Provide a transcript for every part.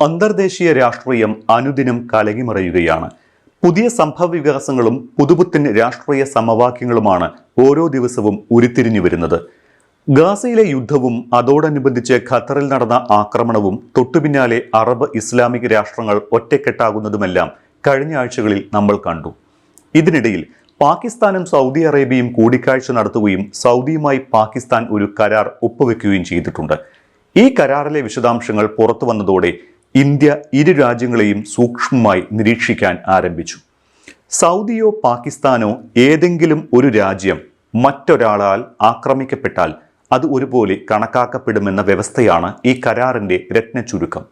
അന്തർദേശീയ രാഷ്ട്രീയം അനുദിനം കലകിമറിയുകയാണ്. പുതിയ സംഭവ വികാസങ്ങളും പുതുപുത്തൻ രാഷ്ട്രീയ സമവാക്യങ്ങളുമാണ് ഓരോ ദിവസവും ഉരുത്തിരിഞ്ഞു വരുന്നത്. ഗാസയിലെ യുദ്ധവും അതോടനുബന്ധിച്ച് ഖത്തറിൽ നടന്ന ആക്രമണവും തൊട്ടുപിന്നാലെ അറബ് ഇസ്ലാമിക് രാഷ്ട്രങ്ങൾ ഒറ്റക്കെട്ടാകുന്നതുമെല്ലാം കഴിഞ്ഞ ആഴ്ചകളിൽ നമ്മൾ കണ്ടു. ഇതിനിടയിൽ പാകിസ്ഥാനും സൗദി അറേബ്യയും കൂടിക്കാഴ്ച നടത്തുകയും സൗദിയുമായി പാകിസ്ഥാൻ ഒരു കരാർ ഒപ്പുവെക്കുകയും ചെയ്തിട്ടുണ്ട്. ഈ കരാറിലെ വിശദാംശങ്ങൾ പുറത്തു വന്നതോടെ ഇന്ത്യ ഇരു രാജ്യങ്ങളെയും സൂക്ഷ്മമായി നിരീക്ഷിക്കാൻ ആരംഭിച്ചു. സൗദിയോ പാകിസ്ഥാനോ ഏതെങ്കിലും ഒരു രാജ്യം മറ്റൊരാളാൽ ആക്രമിക്കപ്പെട്ടാൽ അത് ഒരുപോലെ കണക്കാക്കപ്പെടുമെന്ന വ്യവസ്ഥയാണ് ഈ കരാറിന്റെ രത്നച്ചുരുക്കം.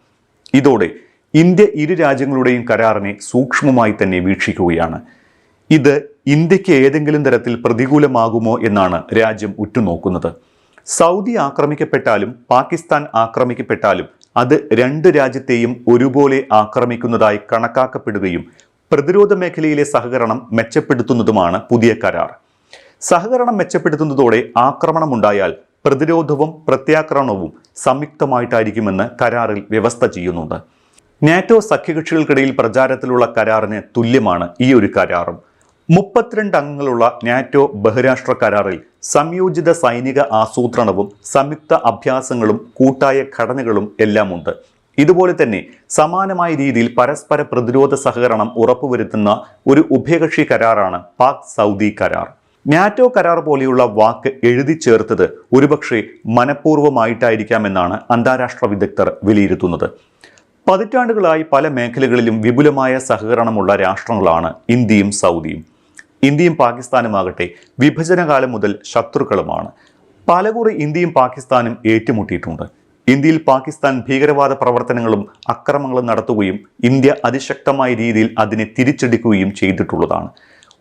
ഇതോടെ ഇന്ത്യ ഇരു രാജ്യങ്ങളുടെയും കരാറിനെ സൂക്ഷ്മമായി തന്നെ വീക്ഷിക്കുകയാണ്. ഇത് ഇന്ത്യക്ക് ഏതെങ്കിലും തരത്തിൽ പ്രതികൂലമാകുമോ എന്നാണ് രാജ്യം ഉറ്റുനോക്കുന്നത്. സൗദി ആക്രമിക്കപ്പെട്ടാലും പാകിസ്ഥാൻ ആക്രമിക്കപ്പെട്ടാലും അത് രണ്ട് രാജ്യത്തെയും ഒരുപോലെ ആക്രമിക്കുന്നതായി കണക്കാക്കപ്പെടുകയും പ്രതിരോധ മേഖലയിലെ സഹകരണം മെച്ചപ്പെടുത്തുന്നതുമാണ് പുതിയ കരാർ. സഹകരണം മെച്ചപ്പെടുത്തുന്നതോടെ ആക്രമണമുണ്ടായാൽ പ്രതിരോധവും പ്രത്യാക്രമണവും സംയുക്തമായിട്ടായിരിക്കുമെന്ന് കരാറിൽ വ്യവസ്ഥ ചെയ്യുന്നുണ്ട്. നാറ്റോ സഖ്യകക്ഷികൾക്കിടയിൽ പ്രചാരത്തിലുള്ള കരാറിന് തുല്യമാണ് ഈ ഒരു കരാറും. 32 അംഗങ്ങളുള്ള നാറ്റോ ബഹുരാഷ്ട്ര കരാറിൽ സംയോജിത സൈനിക ആസൂത്രണവും സംയുക്ത അഭ്യാസങ്ങളും കൂട്ടായ ഘടനകളും എല്ലാമുണ്ട്. ഇതുപോലെ തന്നെ സമാനമായ രീതിയിൽ പരസ്പര പ്രതിരോധ സഹകരണം ഉറപ്പുവരുത്തുന്ന ഒരു ഉഭയകക്ഷി കരാറാണ് പാക് സൗദി കരാർ. നാറ്റോ കരാർ പോലെയുള്ള വാക്ക് എഴുതി ചേർത്തത് ഒരുപക്ഷെ മനഃപൂർവ്വമായിട്ടായിരിക്കാമെന്നാണ് അന്താരാഷ്ട്ര വിദഗ്ധർ വിലയിരുത്തുന്നത്. പതിറ്റാണ്ടുകളായി പല മേഖലകളിലും വിപുലമായ സഹകരണമുള്ള രാഷ്ട്രങ്ങളാണ് ഇന്ത്യയും സൗദിയും. ഇന്ത്യയും പാകിസ്ഥാനുമാകട്ടെ വിഭജനകാലം മുതൽ ശത്രുക്കളുമാണ്. പലകുറി ഇന്ത്യയും പാകിസ്ഥാനും ഏറ്റുമുട്ടിയിട്ടുണ്ട്. ഇന്ത്യയിൽ പാകിസ്ഥാൻ ഭീകരവാദ പ്രവർത്തനങ്ങളും അക്രമങ്ങളും നടത്തുകയും ഇന്ത്യ അതിശക്തമായ രീതിയിൽ അതിനെ തിരിച്ചടിക്കുകയും ചെയ്തിട്ടുള്ളതാണ്.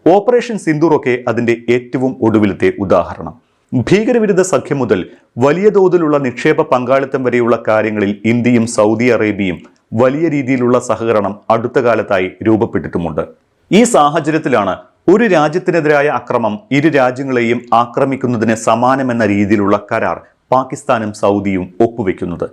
ഓപ്പറേഷൻ സിന്ദൂർ ഒക്കെ അതിന്റെ ഏറ്റവും ഒടുവിലത്തെ ഉദാഹരണം. ഭീകരവിരുദ്ധ സഖ്യം മുതൽ വലിയ തോതിലുള്ള നിക്ഷേപ പങ്കാളിത്തം വരെയുള്ള കാര്യങ്ങളിൽ ഇന്ത്യയും സൗദി അറേബ്യയും വലിയ രീതിയിലുള്ള സഹകരണം അടുത്ത കാലത്തായി രൂപപ്പെട്ടിട്ടുമുണ്ട്. ഈ സാഹചര്യത്തിലാണ് ഒരു രാജ്യത്തിനെതിരായ അക്രമം ഇരു രാജ്യങ്ങളെയും ആക്രമിക്കുന്നതിന് സമാനമെന്ന രീതിയിലുള്ള കരാർ പാകിസ്ഥാനും സൗദിയും ഒപ്പുവെക്കുന്നത്.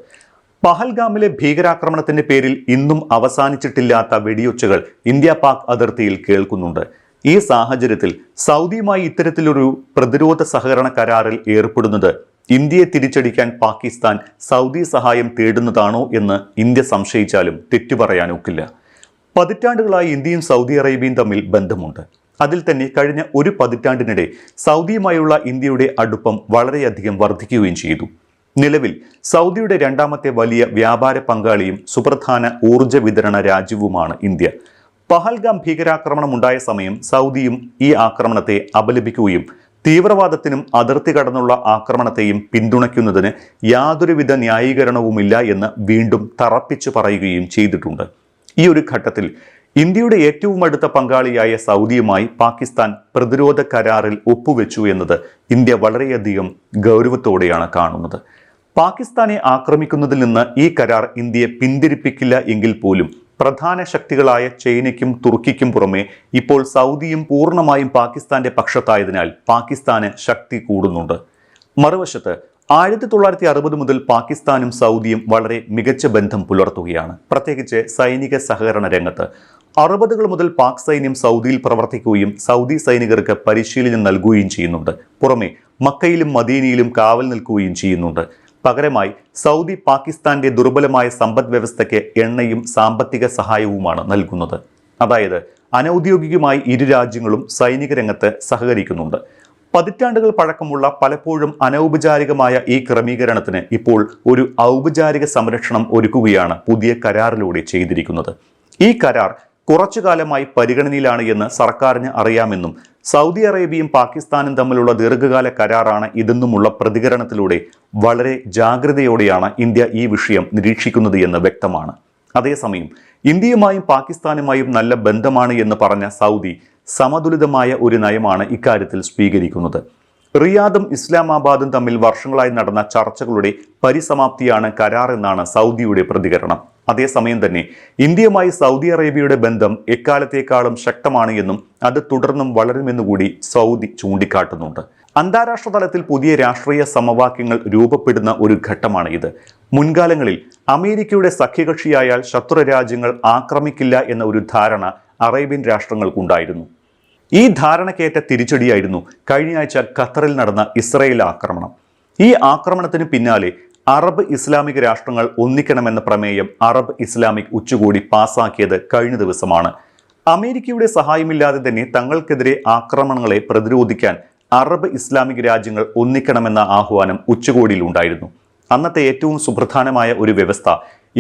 പഹൽഗാമിലെ ഭീകരാക്രമണത്തിന്റെ പേരിൽ ഇന്നും അവസാനിച്ചിട്ടില്ലാത്ത വെടിയൊച്ചകൾ ഇന്ത്യ പാക് അതിർത്തിയിൽ കേൾക്കുന്നുണ്ട്. ഈ സാഹചര്യത്തിൽ സൗദിയുമായി ഇത്തരത്തിലൊരു പ്രതിരോധ സഹകരണ കരാറിൽ ഏർപ്പെടുന്നത് ഇന്ത്യയെ തിരിച്ചടിക്കാൻ പാകിസ്ഥാൻ സൗദി സഹായം തേടുന്നതാണോ എന്ന് ഇന്ത്യ സംശയിച്ചാലും തെറ്റുപറയാനൊക്കില്ല. പതിറ്റാണ്ടുകളായി ഇന്ത്യയും സൗദി അറേബ്യയും തമ്മിൽ ബന്ധമുണ്ട്. അതിൽ തന്നെ കഴിഞ്ഞ ഒരു പതിറ്റാണ്ടിനിടെ സൗദിയുമായുള്ള ഇന്ത്യയുടെ അടുപ്പം വളരെയധികം വർദ്ധിക്കുകയും ചെയ്തു. നിലവിൽ സൗദിയുടെ രണ്ടാമത്തെ വലിയ വ്യാപാര പങ്കാളിയും സുപ്രധാന ഊർജ വിതരണ രാജ്യവുമാണ് ഇന്ത്യ. പഹൽഗാം ഭീകരാക്രമണം ഉണ്ടായ സമയം സൗദിയും ഈ ആക്രമണത്തെ അപലപിക്കുകയും തീവ്രവാദത്തിനും അതിർത്തി കടന്നുള്ള ആക്രമണത്തെയും പിന്തുണയ്ക്കുന്നതിന് യാതൊരുവിധ ന്യായീകരണവുമില്ല എന്ന് വീണ്ടും തറപ്പിച്ചു പറയുകയും ചെയ്തിട്ടുണ്ട്. ഈ ഒരു ഘട്ടത്തിൽ ഇന്ത്യയുടെ ഏറ്റവും അടുത്ത പങ്കാളിയായ സൗദിയുമായി പാകിസ്ഥാൻ പ്രതിരോധ കരാറിൽ ഒപ്പുവെച്ചു എന്നത് ഇന്ത്യ വളരെയധികം ഗൗരവത്തോടെയാണ് കാണുന്നത്. പാകിസ്ഥാനെ ആക്രമിക്കുന്നതിൽ നിന്ന് ഈ കരാർ ഇന്ത്യയെ പിന്തിരിപ്പിക്കില്ല എങ്കിൽ പോലും പ്രധാന ശക്തികളായ ചൈനയ്ക്കും തുർക്കിക്കും പുറമെ ഇപ്പോൾ സൗദിയും പൂർണ്ണമായും പാകിസ്ഥാന്റെ പക്ഷത്തായതിനാൽ പാകിസ്ഥാന് ശക്തി കൂടുന്നുണ്ട്. മറുവശത്ത് 1960 മുതൽ പാകിസ്ഥാനും സൗദിയും വളരെ മികച്ച ബന്ധം പുലർത്തുകയാണ്, പ്രത്യേകിച്ച് സൈനിക സഹകരണ രംഗത്ത്. 60കൾ മുതൽ പാക് സൈന്യം സൗദിയിൽ പ്രവർത്തിക്കുകയും സൗദി സൈനികർക്ക് പരിശീലനം നൽകുകയും ചെയ്യുന്നുണ്ട്. പുറമെ മക്കയിലും മദീനയിലും കാവൽ നിൽക്കുകയും ചെയ്യുന്നുണ്ട്. പകരമായി സൗദി പാകിസ്ഥാന്റെ ദുർബലമായ സമ്പദ് വ്യവസ്ഥയ്ക്ക് എണ്ണയും സാമ്പത്തിക സഹായവുമാണ് നൽകുന്നത്. അതായത് അനൌദ്യോഗികമായി ഇരു രാജ്യങ്ങളും സൈനിക രംഗത്ത് സഹകരിക്കുന്നുണ്ട്. പതിറ്റാണ്ടുകൾ പഴക്കമുള്ള പലപ്പോഴും അനൗപചാരികമായ ഈ ക്രമീകരണത്തിന് ഇപ്പോൾ ഒരു ഔപചാരിക സംരക്ഷണം ഒരുക്കുകയാണ് പുതിയ കരാറിലൂടെ ചെയ്തിരിക്കുന്നത്. ഈ കരാർ കുറച്ചു കാലമായി പരിഗണനയിലാണ് എന്ന് സർക്കാരിന് അറിയാമെന്നും സൗദി അറേബ്യയും പാകിസ്ഥാനും തമ്മിലുള്ള ദീർഘകാല കരാറാണ് ഇതെന്നുമുള്ള പ്രതികരണത്തിലൂടെ വളരെ ജാഗ്രതയോടെയാണ് ഇന്ത്യ ഈ വിഷയം നിരീക്ഷിക്കുന്നത് എന്ന് വ്യക്തമാണ്. അതേസമയം ഇന്ത്യയുമായും പാകിസ്ഥാനുമായും നല്ല ബന്ധമാണ് എന്ന് പറഞ്ഞ സൗദി സമതുലിതമായ ഒരു നയമാണ് ഇക്കാര്യത്തിൽ സ്വീകരിക്കുന്നത്. റിയാദും ഇസ്ലാമാബാദും തമ്മിൽ വർഷങ്ങളായി നടന്ന ചർച്ചകളുടെ പരിസമാപ്തിയാണ് കരാർ എന്നാണ് സൗദിയുടെ പ്രതികരണം. അതേസമയം തന്നെ ഇന്ത്യയുമായി സൗദി അറേബ്യയുടെ ബന്ധം എക്കാലത്തേക്കാളും ശക്തമാണ് എന്നും അത് തുടർന്നും വളരുമെന്നുകൂടി സൗദി ചൂണ്ടിക്കാട്ടുന്നുണ്ട്. അന്താരാഷ്ട്ര തലത്തിൽ പുതിയ രാഷ്ട്രീയ സമവാക്യങ്ങൾ രൂപപ്പെടുന്ന ഒരു ഘട്ടമാണ് ഇത്. മുൻകാലങ്ങളിൽ അമേരിക്കയുടെ സഖ്യകക്ഷിയായാൽ ശത്രു രാജ്യങ്ങൾ ആക്രമിക്കില്ല എന്ന ഒരു ധാരണ അറേബ്യൻ രാഷ്ട്രങ്ങൾക്കുണ്ടായിരുന്നു. ഈ ധാരണക്കേറ്റ തിരിച്ചടിയായിരുന്നു കഴിഞ്ഞയാഴ്ച ഖത്തറിൽ നടന്ന ഇസ്രയേൽ ആക്രമണം. ഈ ആക്രമണത്തിന് പിന്നാലെ അറബ് ഇസ്ലാമിക രാഷ്ട്രങ്ങൾ ഒന്നിക്കണമെന്ന പ്രമേയം അറബ് ഇസ്ലാമിക് ഉച്ചകോടി പാസാക്കിയത് കഴിഞ്ഞ ദിവസമാണ്. അമേരിക്കയുടെ സഹായമില്ലാതെ തന്നെ തങ്ങൾക്കെതിരെ ആക്രമണങ്ങളെ പ്രതിരോധിക്കാൻ അറബ് ഇസ്ലാമിക് രാജ്യങ്ങൾ ഒന്നിക്കണമെന്ന ആഹ്വാനം ഉച്ചകോടിയിൽ ഉണ്ടായിരുന്നു. അന്നത്തെ ഏറ്റവും സുപ്രധാനമായ ഒരു വ്യവസ്ഥ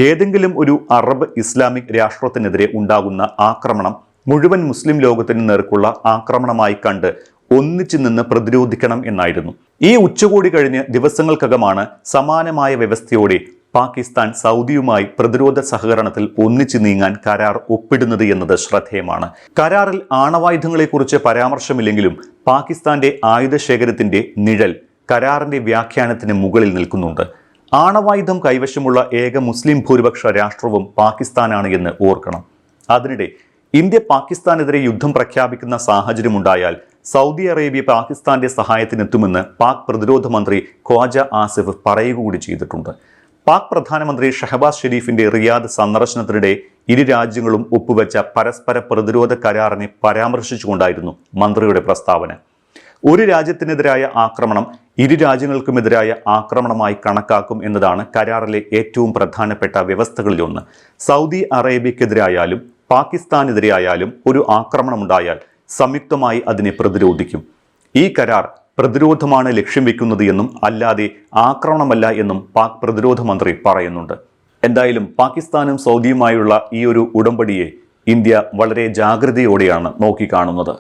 ഏതെങ്കിലും ഒരു അറബ് ഇസ്ലാമിക് രാഷ്ട്രത്തിനെതിരെ ഉണ്ടാകുന്ന ആക്രമണം മുഴുവൻ മുസ്ലിം ലോകത്തിന് നേർക്കുള്ള ആക്രമണമായി കണ്ട് ഒന്നിച്ചു നിന്ന് പ്രതിരോധിക്കണം എന്നായിരുന്നു. ഈ ഉച്ചകോടി കഴിഞ്ഞ് ദിവസങ്ങൾക്കകമാണ് സമാനമായ വ്യവസ്ഥയോടെ പാകിസ്ഥാൻ സൗദിയുമായി പ്രതിരോധ സഹകരണത്തിൽ ഒന്നിച്ചു നീങ്ങാൻ കരാർ ഒപ്പിടുന്നത് എന്നത് ശ്രദ്ധേയമാണ്. കരാറിൽ ആണവായുധങ്ങളെക്കുറിച്ച് പരാമർശമില്ലെങ്കിലും പാകിസ്ഥാന്റെ ആയുധശേഖരത്തിന്റെ നിഴൽ കരാറിന്റെ വ്യാഖ്യാനത്തിന് മുകളിൽ നിൽക്കുന്നുണ്ട്. ആണവായുധം കൈവശമുള്ള ഏക മുസ്ലിം ഭൂരിപക്ഷ രാഷ്ട്രവും പാകിസ്ഥാനാണ് എന്ന് ഓർക്കണം. അതിനിടെ ഇന്ത്യ പാകിസ്ഥാനെതിരെ യുദ്ധം പ്രഖ്യാപിക്കുന്ന സാഹചര്യമുണ്ടായാൽ സൗദി അറേബ്യ പാകിസ്ഥാന്റെ സഹായത്തിനെത്തുമെന്ന് പാക് പ്രതിരോധ മന്ത്രി ഖ്വാജ ആസിഫ് പറയുക കൂടി ചെയ്തിട്ടുണ്ട്. പാക് പ്രധാനമന്ത്രി ഷഹബാസ് ഷെരീഫിന്റെ റിയാദ് സന്ദർശനത്തിനിടെ ഇരു രാജ്യങ്ങളും ഒപ്പുവെച്ച പരസ്പര പ്രതിരോധ കരാറിനെ പരാമർശിച്ചുകൊണ്ടായിരുന്നു മന്ത്രിയുടെ പ്രസ്താവന. ഒരു രാജ്യത്തിനെതിരായ ആക്രമണം ഇരു രാജ്യങ്ങൾക്കുമെതിരായ ആക്രമണമായി കണക്കാക്കും എന്നതാണ് കരാറിലെ ഏറ്റവും പ്രധാനപ്പെട്ട വ്യവസ്ഥകളിലൊന്ന്. സൗദി അറേബ്യക്കെതിരായാലും പാകിസ്ഥാനെതിരെയായാലും ഒരു ആക്രമണമുണ്ടായാൽ സംയുക്തമായി അതിനെ പ്രതിരോധിക്കും. ഈ കരാർ പ്രതിരോധമാണ് ലക്ഷ്യം വെക്കുന്നത് എന്നും അല്ലാതെ ആക്രമണമല്ല എന്നും പാക് പ്രതിരോധ മന്ത്രി പറയുന്നുണ്ട്. എന്തായാലും പാകിസ്ഥാനും സൗദിയുമായുള്ള ഈ ഒരു ഉടമ്പടിയെ ഇന്ത്യ വളരെ ജാഗ്രതയോടെയാണ് നോക്കിക്കാണുന്നത്.